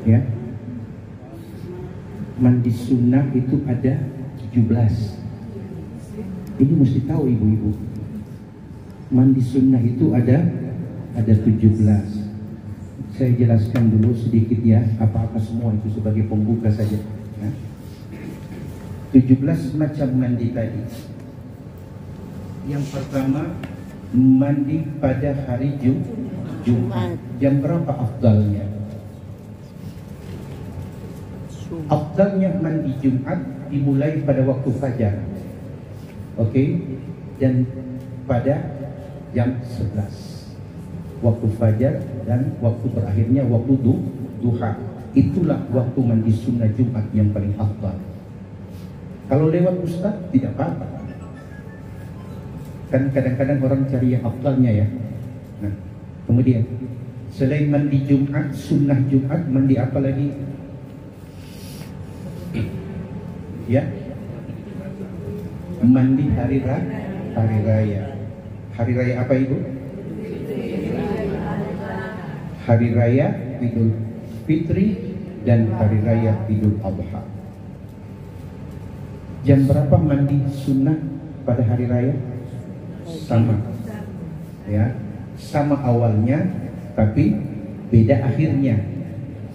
Ya, mandi sunnah itu ada 17. Ini mesti tahu ibu-ibu. Mandi sunnah itu ada 17. Saya jelaskan dulu sedikit ya, apa-apa semua itu sebagai pembuka saja. Ya. 17 macam mandi tadi. Yang pertama, mandi pada hari Jumat. Jam berapa afdalnya? Afdalnya mandi Jumat dimulai pada waktu fajar. Oke? Dan pada jam 11. Waktu fajar dan waktu terakhirnya waktu duha. Itulah waktu mandi sunnah Jumat yang paling afdal. Kalau lewat Ustaz tidak apa-apa. Kan kadang-kadang orang cari yang afdalnya ya. Nah, kemudian selain mandi Jumat, sunnah Jumat, mandi apa lagi? Ya, mandi hari raya. Hari raya apa itu? Hari raya Idul Fitri dan hari raya Idul Adha. Jam berapa mandi sunnah pada hari raya? Sama, ya, sama awalnya, tapi beda akhirnya.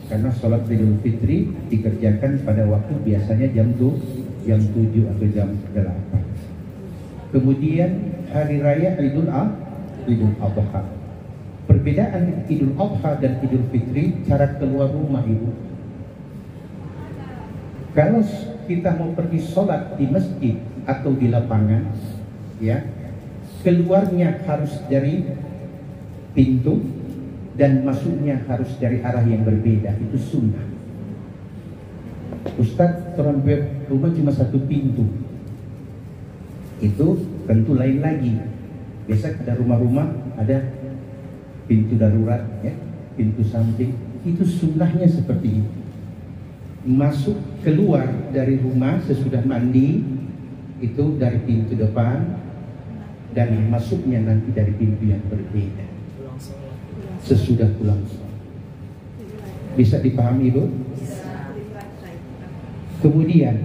Karena sholat Idul Fitri dikerjakan pada waktu biasanya jam 7 atau jam 8. Kemudian hari raya Idul Adha. Perbedaan Idul Adha dan Idul Fitri, cara keluar rumah ibu. Kalau kita mau pergi sholat di masjid atau di lapangan, ya, keluarnya harus dari pintu dan masuknya harus dari arah yang berbeda. Itu sunnah. Ustaz, orang rumah cuma satu pintu. Itu tentu lain lagi. Biasa ada rumah-rumah ada pintu darurat, ya, pintu samping. Itu sunnahnya seperti itu. Masuk keluar dari rumah sesudah mandi itu dari pintu depan, dan masuknya nanti dari pintu yang berbeda sesudah pulang sholat. Bisa dipahami ibu? Kemudian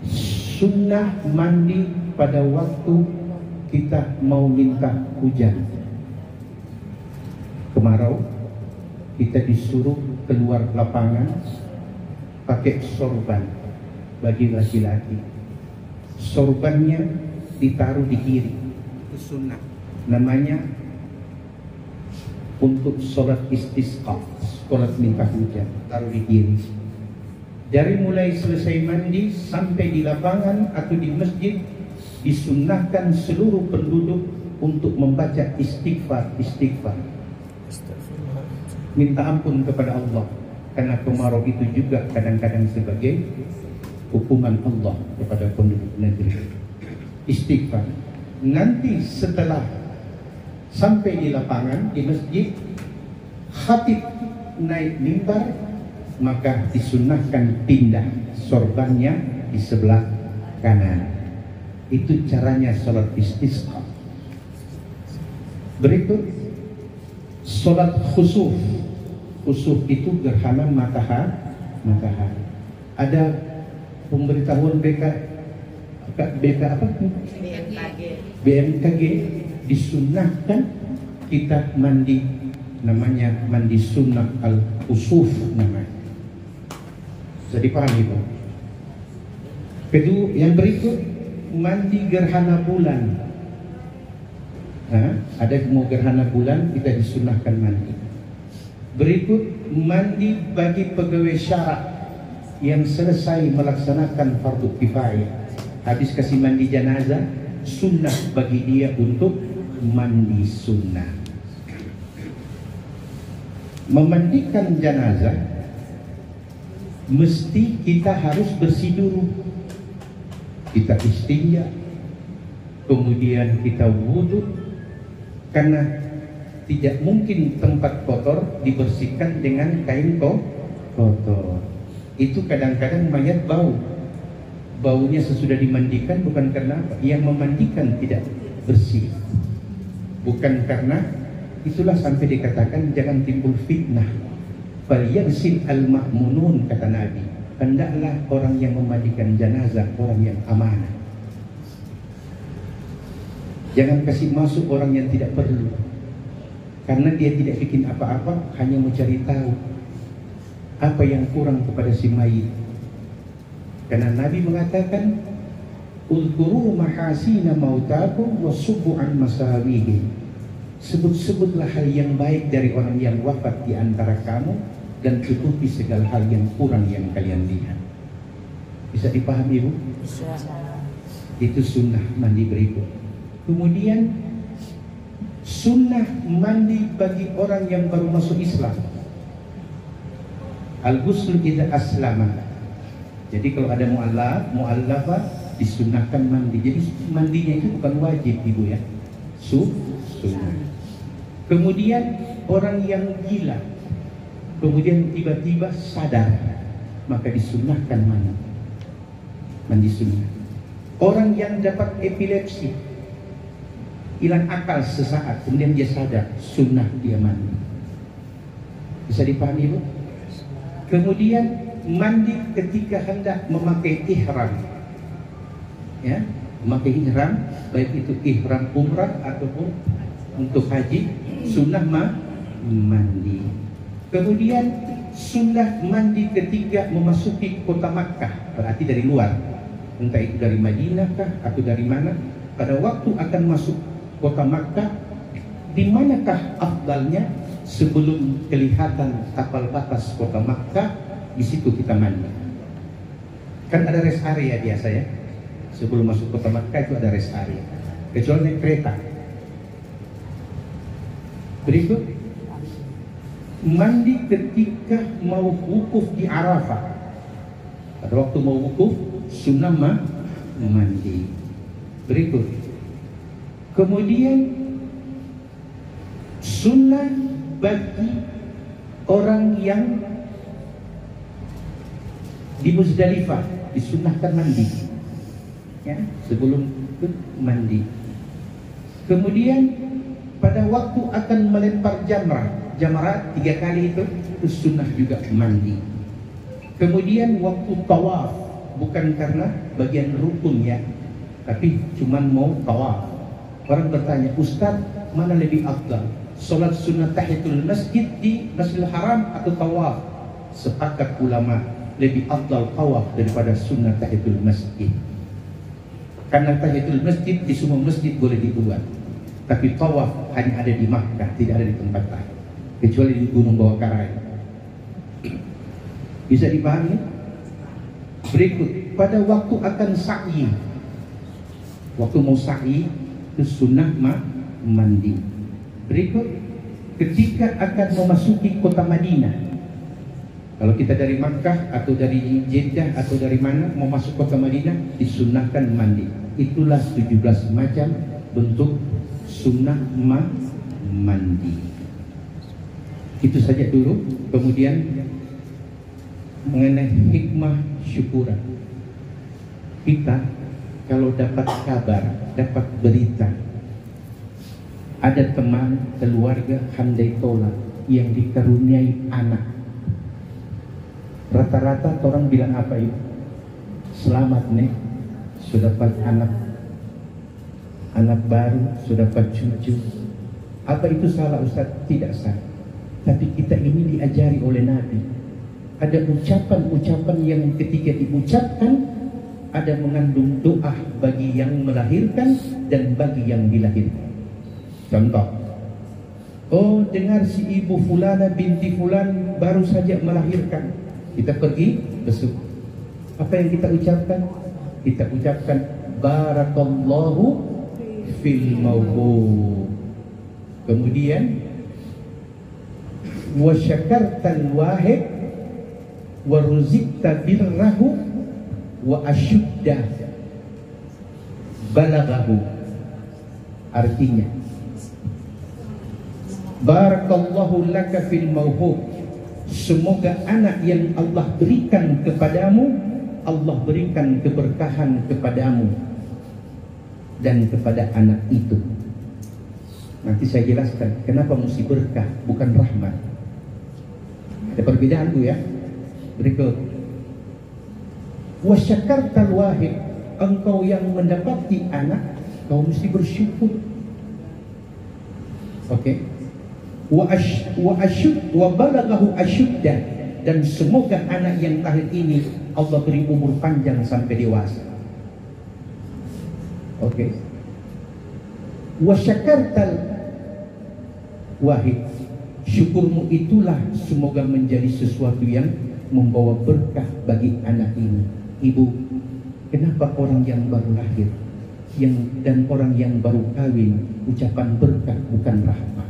sunnah mandi pada waktu kita mau minta hujan. Kemarau, kita disuruh keluar lapangan pakai sorban bagi laki-laki. Sorbannya ditaruh di kiri. Itu sunnah. Namanya untuk sholat istisqa, sholat minta hujan, taruh di kiri. Dari mulai selesai mandi sampai di lapangan atau di masjid, disunnahkan seluruh penduduk untuk membaca istighfar. Minta ampun kepada Allah, karena kemarau itu juga kadang-kadang sebagai hukuman Allah kepada penduduk negeri. Istighfar. Nanti setelah sampai di lapangan, di masjid, khatib naik mimbar, maka disunnahkan pindah sorbannya di sebelah kanan. Itu caranya sholat istisqa. Berikut sholat khusuf. Khusuf itu gerhana matahari. Ada pemberitahuan BMKG disunnahkan kita mandi, namanya mandi sunnah al-khusuf namanya. Jadi paham itu. Kedua, yang berikut mandi gerhana bulan. Nah, ada mau gerhana bulan, kita disunnahkan mandi. Berikut mandi bagi pegawai syarat yang selesai melaksanakan fardu kifayah. Habis kasih mandi jenazah, sunnah bagi dia untuk mandi sunnah. Memandikan jenazah mesti kita harus bersih dulu. Kita istinja, kemudian kita wudhu, karena tidak mungkin tempat kotor dibersihkan dengan kain kotor. Itu kadang-kadang mayat bau. Baunya sesudah dimandikan bukan karena apa? Yang memandikan tidak bersih. Bukan karena itulah sampai dikatakan jangan timbul fitnah Falyaghsil al-ma'munun, kata Nabi, hendaklah orang yang memandikan jenazah orang yang amanah. Jangan kasih masuk orang yang tidak perlu, karena dia tidak bikin apa-apa, hanya mencari tahu apa yang kurang kepada si mayit. Karena Nabi mengatakan, "Udhkuru mahasina mautakum wasubbu an masawihim." Sebut-sebutlah hal yang baik dari orang yang wafat di antara kamu, dan tutupi segala hal yang kurang yang kalian lihat. Bisa dipahami, Bu? Bisa. Itu sunnah mandi berikut. Kemudian sunnah mandi bagi orang yang baru masuk Islam. Al-ghusl idza aslama. Jadi kalau ada mu'allafah disunnahkan mandi. Jadi mandinya itu bukan wajib, Ibu ya. Sunnah. Kemudian orang yang gila, kemudian tiba-tiba sadar, maka disunnahkan mandi sunnah. Orang yang dapat epilepsi, hilang akal sesaat, kemudian dia sadar, sunnah dia mandi. Bisa dipahami, Bu? Kemudian mandi ketika hendak memakai ihram, ya, memakai ihram, baik itu ihram umrah ataupun untuk haji, sunnah mandi. Kemudian sunnah mandi ketika memasuki kota Makkah, berarti dari luar, entah itu dari Madinah kah atau dari mana. Pada waktu akan masuk kota Makkah, di manakah afdalnya? Sebelum kelihatan tapal batas kota Makkah, di situ kita mandi. Kan ada rest area biasa ya. Sebelum masuk kota Makkah itu ada rest area. Kecuali naik kereta. Berikut, mandi ketika mau wukuf di Arafah. Pada waktu mau wukuf, sunnah mandi. Berikut, kemudian sunnah bagi orang yang di Muzdalifah disunnahkan mandi, ya, sebelum itu mandi. Kemudian pada waktu akan melempar jamarat 3 kali itu sunnah juga mandi. Kemudian waktu tawaf, bukan karena bagian rukun ya, tapi cuman mau tawaf. Orang bertanya, Ustaz, mana lebih afdal? Salat sunnah tahiyatul masjid di Masjidil Haram atau tawaf? Sepakat ulama, lebih afdal tawaf daripada sunnah tahiyatul masjid. Karena tahiyatul masjid di semua masjid boleh dibuat, tapi tawaf hanya ada di Makkah, tidak ada di tempat lain, kecuali di Gunung Bawah Karai. Bisa dipahami? Berikut, pada waktu akan sa'i, waktu mau sa'i itu sunnah mandi. Berikut, ketika akan memasuki kota Madinah, kalau kita dari Makkah atau dari Jeddah atau dari mana mau masuk kota Madinah, disunnahkan mandi. Itulah 17 macam bentuk sunnah mandi. Itu saja dulu. Kemudian mengenai hikmah syukuran. Kita kalau dapat kabar, dapat berita, ada teman, keluarga handai tolak yang dikaruniai anak, rata-rata orang bilang apa itu? Selamat nih, sudah dapat anak baru, sudah dapat cucu. Apa itu salah, Ustaz? Tidak salah. Tapi kita ini diajari oleh Nabi. Ada ucapan-ucapan yang ketika diucapkan ada mengandung doa bagi yang melahirkan dan bagi yang dilahirkan. Contoh, oh dengar si ibu fulana binti fulan baru saja melahirkan, kita pergi besuk. Apa yang kita ucapkan? Kita ucapkan barakallahu fil mawhub. Kemudian wa syakartal wahid wa ruzikta birrahu wa asyudda balaghahu. Artinya, barakallahu laka fil mawhub, semoga anak yang Allah berikan kepadamu, Allah berikan keberkahan kepadamu dan kepada anak itu. Nanti saya jelaskan kenapa mesti berkah, bukan rahmat. Ada perbedaan tuh ya. Berikut. Wa syakartal wahib, engkau yang mendapati anak, kau mesti bersyukur. Oke. Wa balaghahu asyuddah, dan semoga anak yang lahir ini Allah beri umur panjang sampai dewasa. Oke. Wa syakartal wahid, syukurmu itulah semoga menjadi sesuatu yang membawa berkah bagi anak ini. Ibu, kenapa orang yang baru lahir dan orang yang baru kawin ucapan berkah bukan rahmat?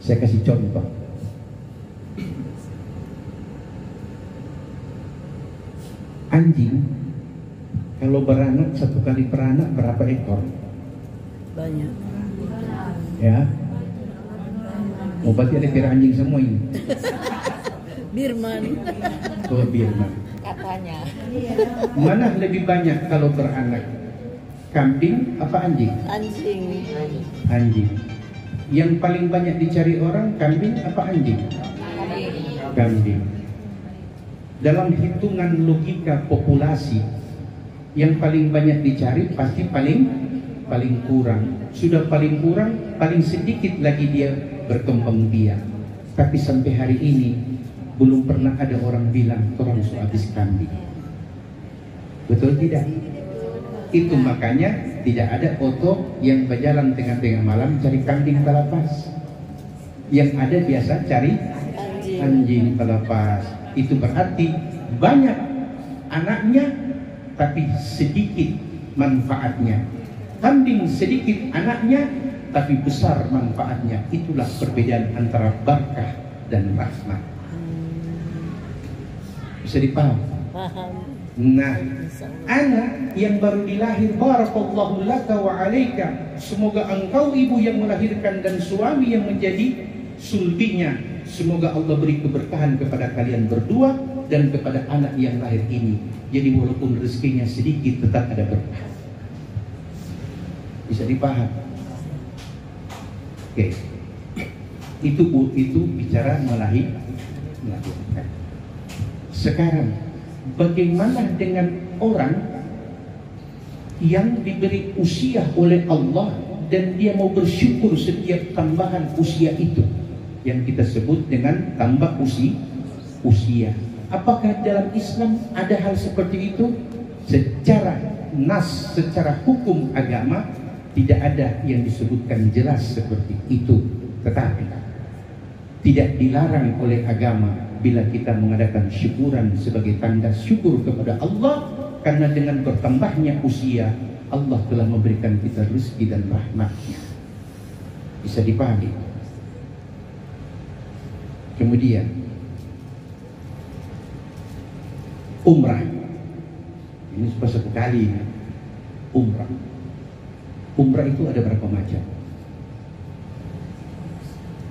Saya kasih contoh. Anjing kalau beranak, satu kali beranak berapa ekor? Banyak. Ya. Oh, berarti ada kira anjing semua ini. Birman. Oh, Birman. Katanya. Mana lebih banyak kalau beranak? Kambing apa anjing? Anjing. Anjing. Yang paling banyak dicari orang kambing apa anjing? Kambing. Dalam hitungan logika populasi, yang paling banyak dicari pasti paling kurang. Sudah paling kurang, paling sedikit lagi dia berkembang biak. Tapi sampai hari ini belum pernah ada orang bilang orang so habis kambing. Betul tidak? Itu makanya tidak ada foto yang berjalan tengah-tengah malam cari kambing pelepas. Yang ada biasa cari anjing pelepas. Itu berarti banyak anaknya tapi sedikit manfaatnya. Kambing sedikit anaknya tapi besar manfaatnya. Itulah perbedaan antara barakah dan rahmat. Bisa dipaham? Nah, anak yang baru dilahir, barakallahu laka wa alaika, semoga engkau ibu yang melahirkan dan suami yang menjadi sulbinya, semoga Allah beri keberkahan kepada kalian berdua dan kepada anak yang lahir ini. Jadi walaupun rezekinya sedikit tetap ada berkah. Bisa dipaham? Oke. Itu bicara melahirkan. Sekarang bagaimana dengan orang yang diberi usia oleh Allah dan dia mau bersyukur setiap tambahan usia itu, yang kita sebut dengan tambah usia. Apakah dalam Islam ada hal seperti itu? Secara nas, secara hukum agama tidak ada yang disebutkan jelas seperti itu. Tetapi tidak dilarang oleh agama bila kita mengadakan syukuran sebagai tanda syukur kepada Allah, karena dengan bertambahnya usia Allah telah memberikan kita rezeki dan rahmatnya. Bisa dipahami? Kemudian umrah. Ini satu kali umrah. Umrah itu ada berapa macam?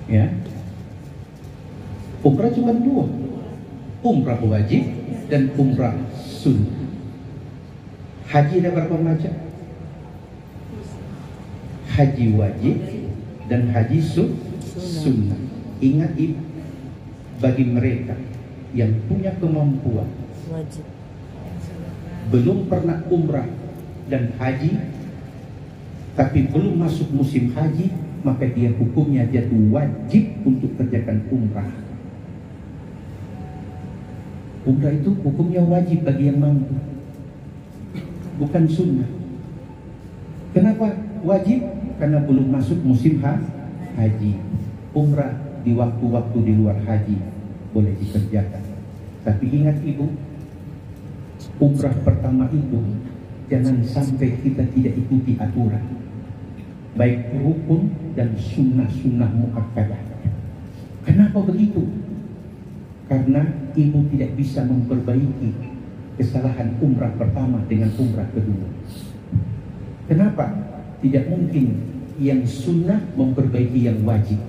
Ya. Umrah cuma dua, umrah wajib dan umrah sunnah. Haji ada berapa macam? Haji wajib dan haji sunnah. Ingat ibu, bagi mereka yang punya kemampuan wajib, belum pernah umrah dan haji, tapi belum masuk musim haji, maka dia hukumnya jatuh wajib untuk kerjakan umrah. Umrah itu hukumnya wajib bagi yang mampu, bukan sunnah. Kenapa wajib? Karena belum masuk musim haji. Umrah di waktu-waktu di luar haji boleh dikerjakan. Tapi ingat ibu, umrah pertama itu jangan sampai kita tidak ikuti aturan, baik rukun dan sunnah-sunnah muakkadah. Kenapa begitu? Karena ibu tidak bisa memperbaiki kesalahan umrah pertama dengan umrah kedua. Kenapa? Tidak mungkin yang sunnah memperbaiki yang wajib.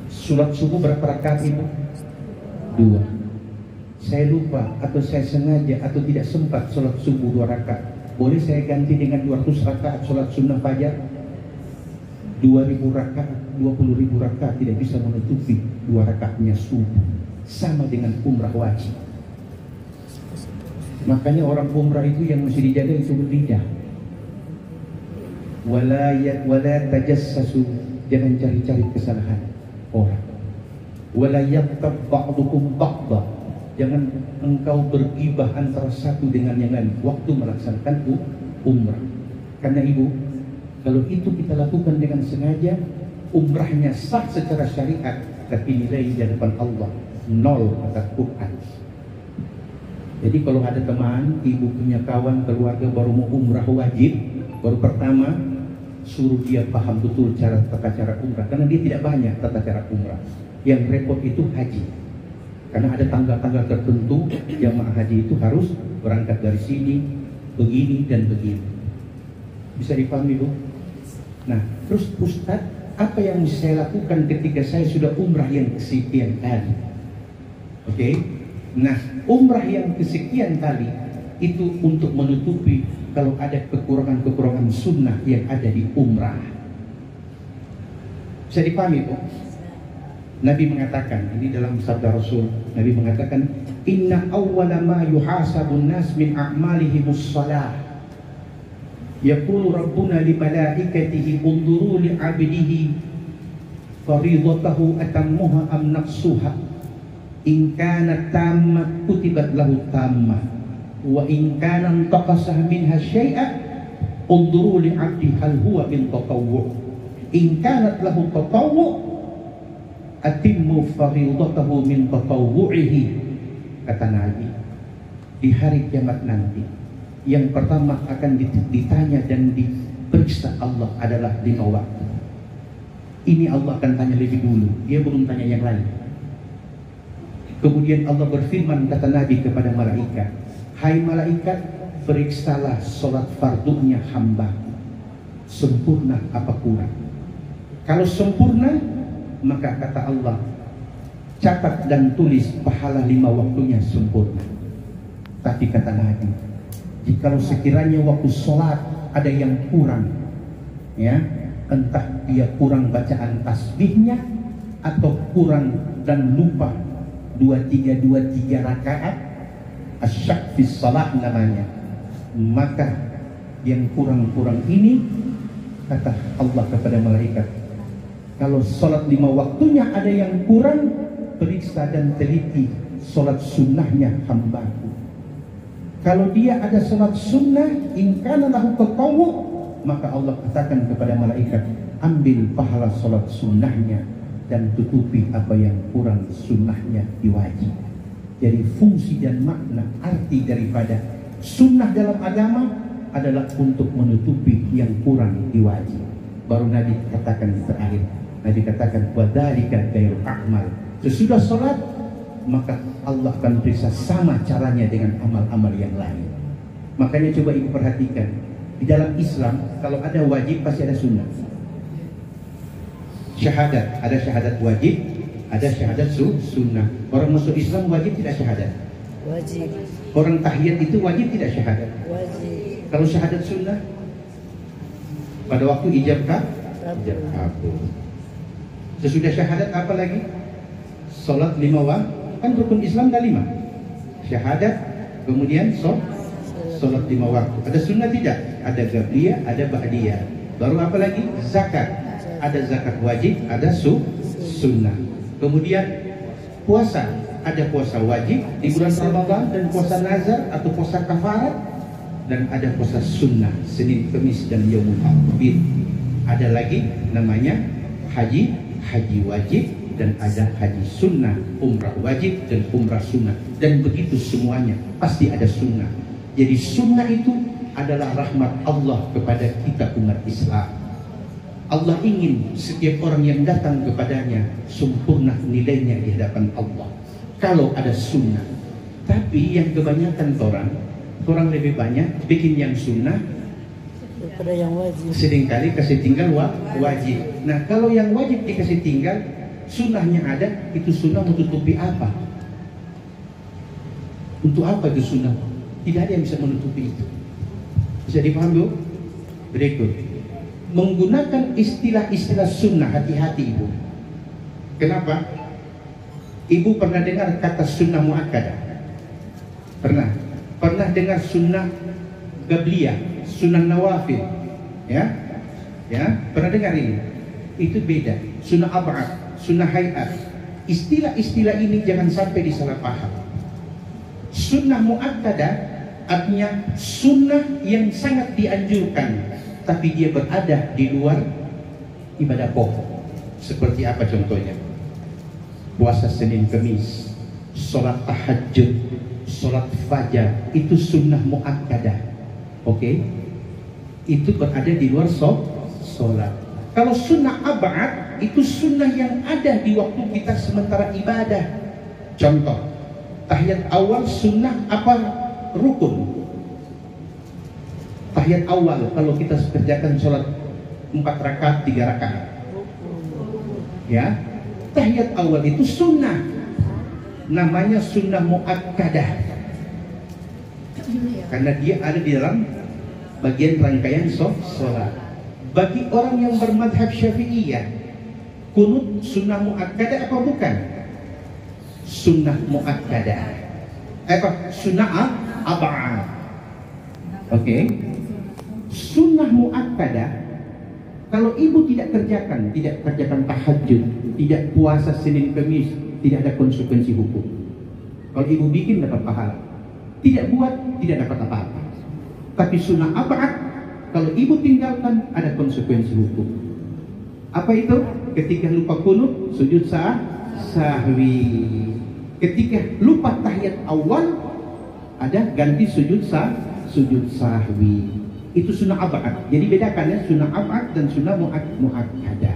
Sholat subuh berapa rakaat ibu? 2. Saya lupa atau saya sengaja atau tidak sempat sholat subuh 2 rakaat. Boleh saya ganti dengan 200 rakaat sholat sunnah fajar? 2 2.000 rakaat, 20.000 rakaat tidak bisa menutupi 2 rakaatnya subuh. Sama dengan umrah wajib. Makanya orang umrah itu yang mesti dijaga itu lidah. Wala tajassasu, jangan cari-cari kesalahan orang. Wala yaqtab ba'dukum ba'da, jangan engkau bergibah antara satu dengan yang lain waktu melaksanakan umrah. Karena ibu, kalau itu kita lakukan dengan sengaja, umrahnya sah secara syariat, tapi nilai di hadapan Allah nol kata Quran. Jadi kalau ada teman, ibu punya kawan, keluarga baru mau umrah wajib, baru pertama suruh dia paham betul tata cara umrah, karena dia tidak banyak tata cara umrah. Yang repot itu haji, karena ada tanggal-tanggal tertentu jamaah haji itu harus berangkat dari sini, begini dan begini. Bisa dipahami Bu? Nah, terus Ustadz, apa yang saya lakukan ketika saya sudah umrah yang kesekian kali? Oke? Nah, umrah yang kesekian kali itu untuk menutupi kalau ada kekurangan-kekurangan sunnah yang ada di umrah. Bisa dipahami Bu? Nabi mengatakan, ini dalam sabda Rasul, Nabi mengatakan, inna awwala ma yuhasabun nas min a'malihimus salah. Yaqulu rabbuna li malaikatihi unduru li 'abdihi faridatahu atammuha am naqsuha. In kana tammat kutibat lahu tammah wa in kana intaqasah minha syai'a unduru li 'abdi hal huwa min tatawwu'. In kanat lahu tatawwu' atimmu faridatahu min tatawwu'ihi. Kata Nabi, di hari kiamat nanti yang pertama akan ditanya dan diperiksa Allah adalah 5 waktu. Ini Allah akan tanya lebih dulu, dia belum tanya yang lain. Kemudian Allah berfirman, kata Nabi kepada malaikat, hai malaikat, periksalah sholat fardunya hamba, sempurna apa kurang. Kalau sempurna, maka kata Allah, catat dan tulis pahala 5 waktunya sempurna. Tapi kata Nabi, jikalau sekiranya waktu sholat ada yang kurang, ya, entah dia kurang bacaan tasbihnya atau kurang dan lupa 23 rakaat, asyak fis salat namanya, maka yang kurang-kurang ini, kata Allah kepada malaikat, kalau sholat 5 waktunya ada yang kurang, periksa dan teliti sholat sunnahnya hambaku. Kalau dia ada sholat sunnah, in kana lahu tatawwu', maka Allah katakan kepada malaikat, ambil pahala sholat sunnahnya dan tutupi apa yang kurang sunnahnya di wajib. Jadi fungsi dan makna arti daripada sunnah dalam agama adalah untuk menutupi yang kurang di wajib. Baru Nabi katakan terakhir, Nabi katakan wadzalika khairul a'mal. Sesudah sholat, maka Allah akan periksa sama caranya dengan amal-amal yang lain. Makanya coba ibu perhatikan, di dalam Islam kalau ada wajib pasti ada sunnah. Syahadat, ada syahadat wajib, ada syahadat sunnah. Orang masuk Islam wajib tidak syahadat? Wajib. Orang tahiyat itu wajib tidak syahadat? Wajib. Kalau syahadat sunnah, pada waktu ijab kabul. Sesudah syahadat apa lagi? Salat 5 waktu, kan rukun Islam ada 5. Syahadat, kemudian salat 5 waktu. Ada sunnah tidak? Ada qabliyah, ada ba'diyah. Baru apa lagi? Zakat. Ada zakat wajib, ada sunnah. Kemudian puasa, ada puasa wajib di bulan Ramadan dan puasa nazar atau puasa kafarat, dan ada puasa sunnah Senin, Kamis dan Yaumul Bid. Ada lagi namanya haji wajib, dan ada haji sunnah, umrah wajib dan umrah sunnah, dan begitu semuanya pasti ada sunnah. Jadi sunnah itu adalah rahmat Allah kepada kita umat Islam. Allah ingin setiap orang yang datang kepadanya sempurna nilainya di hadapan Allah kalau ada sunnah. Tapi yang kebanyakan orang lebih banyak bikin yang sunnah daripada yang wajib. Seringkali kasih tinggal wajib. Nah, kalau yang wajib dikasih tinggal, sunnahnya ada, itu sunnah menutupi apa? Untuk apa itu sunnah? Tidak ada yang bisa menutupi itu. Bisa dipahami Bu? Berikut. menggunakan istilah-istilah sunnah, hati-hati ibu. Kenapa? Ibu pernah dengar kata sunnah muakkadah? Pernah? Pernah dengar sunnah gabliyah, sunnah nawafil? Ya? Ya, pernah dengar ini? Itu beda. Sunnah ab'ad, sunnah hayat. Istilah-istilah ini jangan sampai disalah paham. Sunnah muakkadah artinya sunnah yang sangat dianjurkan, tapi dia berada di luar ibadah pokok. Seperti apa contohnya? Puasa Senin Kemis, sholat tahajud, sholat fajar, itu sunnah muakkadah. Oke? Itu berada di luar sholat. Kalau sunnah ab'ad, itu sunnah yang ada di waktu kita sementara ibadah. Contoh, tahiyat awal sunnah apa? Rukun. Tahiyat awal kalau kita kerjakan sholat 4 rakaat, 3 rakaat, ya, tahiyat awal itu sunnah, namanya sunnah muakkadah, karena dia ada di dalam bagian rangkaian sholat. Bagi orang yang bermadhab Syafi'iyah, kunut sunnah muakkadah apa bukan? Sunnah muakkadah. Apa? Sunnah ab'ad. Oke. Sunnah muakkadah, kalau ibu tidak kerjakan tahajud, tidak puasa Senin Kemis, tidak ada konsekuensi hukum. Kalau ibu bikin dapat pahala, tidak buat tidak dapat apa-apa. Tapi sunnah ab'ad, kalau ibu tinggalkan ada konsekuensi hukum. Apa itu? Ketika lupa kunut, sujud sahwi. Ketika lupa tahiyat awal, ada ganti sujud sahwi. Itu sunnah ab'ad. Jadi bedakan ya, sunnah ab'ad dan sunnah muakkadah.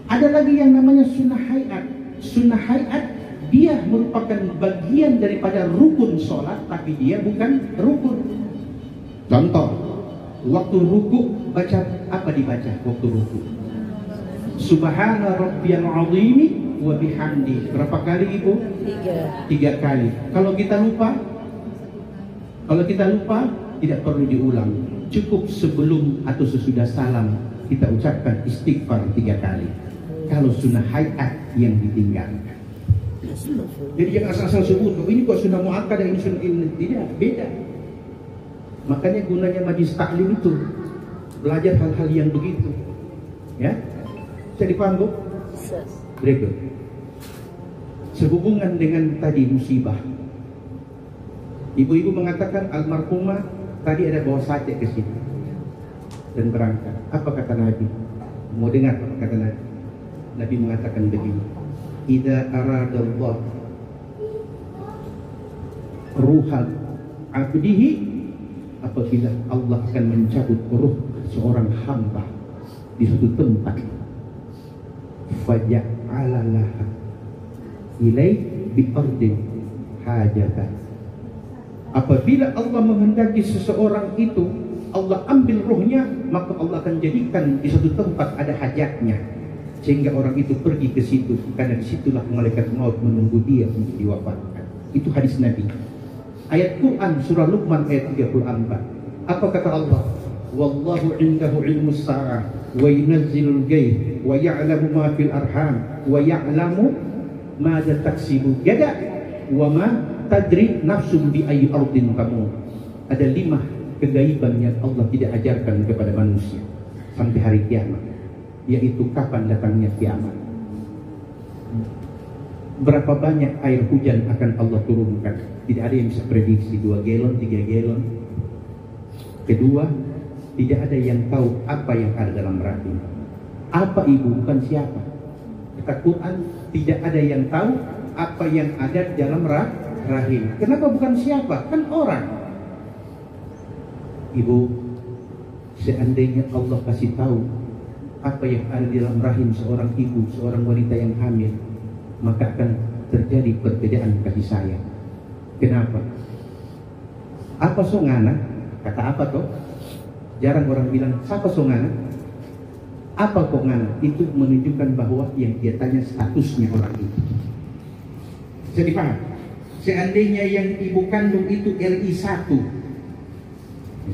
Ada lagi yang namanya sunnah hayat. Sunnah hayat dia merupakan bagian daripada rukun sholat, tapi dia bukan rukun. Contoh, waktu ruku baca apa dibaca waktu ruku? Subhana rabbiyal azimi wa bihamdi. Berapa kali ibu? 3 kali. Kalau kita lupa tidak perlu diulang. Cukup sebelum atau sesudah salam kita ucapkan istighfar 3 kali. Kalau sunnah hayat yang ditinggalkan. Jadi jangan asal-asal sebut, ini kok sunnah muakkadah, ini sunnah ini. Tidak, beda. Makanya gunanya majlis taklim itu belajar hal-hal yang begitu. Ya, bisa dipaham bu? Berikut. Sehubungan dengan tadi musibah. Ibu-ibu mengatakan almarhumah tadi ada bawa sate ke sini dan berangkat. Apa kata Nabi? Mau dengar apa kata Nabi? Nabi mengatakan begini: idza aradallah ruhal abdihi, apabila Allah akan mencabut ruh seorang hamba di suatu tempat, faja'ala laha ilai bi ardin hajatan. Apabila Allah menghendaki seseorang itu, Allah ambil ruhnya, maka Allah akan jadikan di suatu tempat ada hajatnya, sehingga orang itu pergi ke situ, karena disitulah malaikat maut menunggu dia untuk diwafatkan. Itu hadis Nabi. Ayat Quran surah Luqman ayat 34. Apa kata Allah? Wallahu indahu ilmus sa'ah wa yunazzilul ghaib wa ya'lamu ma fil arham wa ya'lamu ma taksibu gada wa ma tadri nafsun bi ayyi ardin tamut. Ada 5 kegaiban yang Allah tidak ajarkan kepada manusia sampai hari kiamat, yaitu kapan datangnya kiamat, berapa banyak air hujan akan Allah turunkan. Tidak ada yang bisa prediksi 2 galon, 3 galon. Kedua, tidak ada yang tahu apa yang ada dalam rahim. Apa ibu? Bukan siapa. Kata Quran, tidak ada yang tahu apa yang ada di dalam rahim. Kenapa bukan siapa? Kan orang. Ibu, seandainya Allah kasih tahu apa yang ada di dalam rahim seorang ibu, seorang wanita yang hamil, maka akan terjadi perbedaan kasih sayang. Kenapa? Apa songana? Kata apa toh? Jarang orang bilang siapa songana. Apa kok ngana? Itu menunjukkan bahwa yang dia tanya statusnya orang itu. Bisa dipaham? Seandainya yang ibu kandung itu RI 1,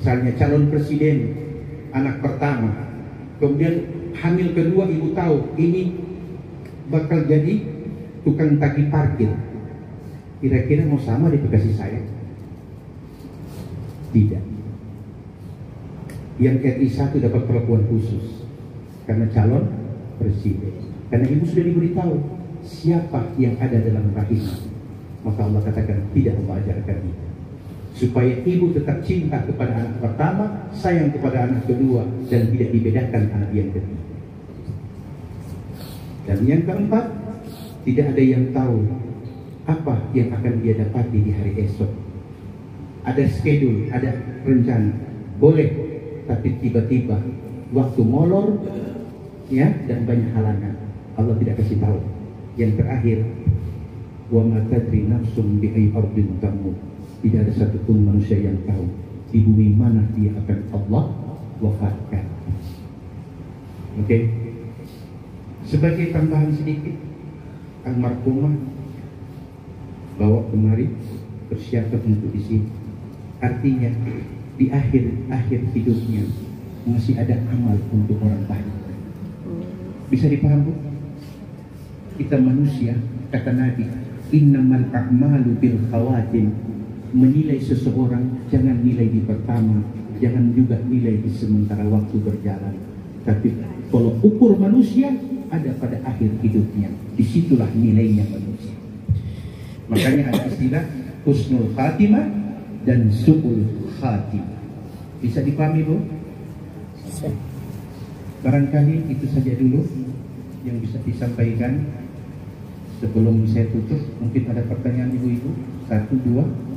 misalnya calon presiden anak pertama, kemudian hamil kedua ibu tahu ini bakal jadi tukang tagih parkir, kira-kira mau sama di kasih saya? Tidak. Yang RI 1 dapat perlakuan khusus karena calon presiden, karena ibu sudah diberitahu siapa yang ada dalam rahim. Maka Allah katakan tidak Allah ajarkan itu, supaya ibu tetap cinta kepada anak pertama, sayang kepada anak kedua, dan tidak dibedakan anak yang ketiga. Dan yang keempat, tidak ada yang tahu apa yang akan dia dapati di hari esok. Ada schedule, ada rencana, boleh, tapi tiba-tiba waktu molor, ya, dan banyak halangan. Allah tidak kasih tahu. Yang terakhir, wa ma tadri nafsum bi ayyi ardin tamut. Tidak ada satupun manusia yang tahu di bumi mana dia akan Allah wafatkan. Oke. Sebagai tambahan sedikit, almarhumah bawa kemari persiapan untuk di sini. Artinya di akhir hidupnya masih ada amal untuk orang baik. Bisa dipahami? Kita manusia, kata Nabi, innamal a'malu bil khawatim. Menilai seseorang jangan nilai di pertama, jangan juga nilai di sementara waktu berjalan. Tapi kalau ukur manusia ada pada akhir hidupnya, disitulah nilainya manusia. Makanya ada istilah husnul khatimah dan su'ul khatimah. Bisa dipahami, Bu? Barangkali itu saja dulu yang bisa disampaikan. Sebelum saya tutup, mungkin ada pertanyaan ibu-ibu, 1, 2.